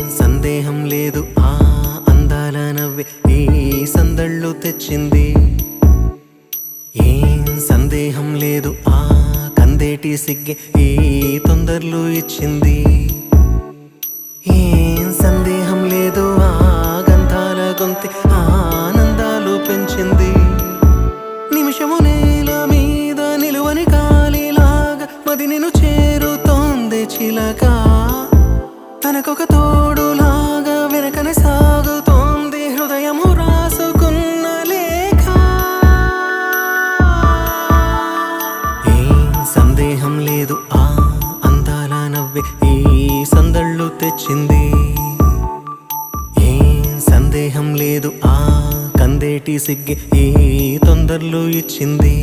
సందేహం లేదు ఆ అందాల నవ్వే ఈ సందళ్ళు తెచ్చింది. ఏం సందేహం లేదు ఆ కందేటి సిగ్గే ఈ తొందరలు ఇచ్చింది. ఏం సందేహం లేదు ఆ గంధాల గొంతి ఆనందాలు పెంచింది. నిమిషము నేల మీద నిలువని కాలిలాగా మది నిన్ను చేరుతోంది చిలక. తనకొక తోడులాగా వెనకనే సాగుతోంది హృదయము రాసుకున్న లేఖ. ఏం సందేహం లేదు ఆ అందాల నవ్వే ఈ సందళ్ళు తెచ్చింది. ఏం సందేహం లేదు ఆ కందేటి సిగ్గే ఈ తొందరలు ఇచ్చింది.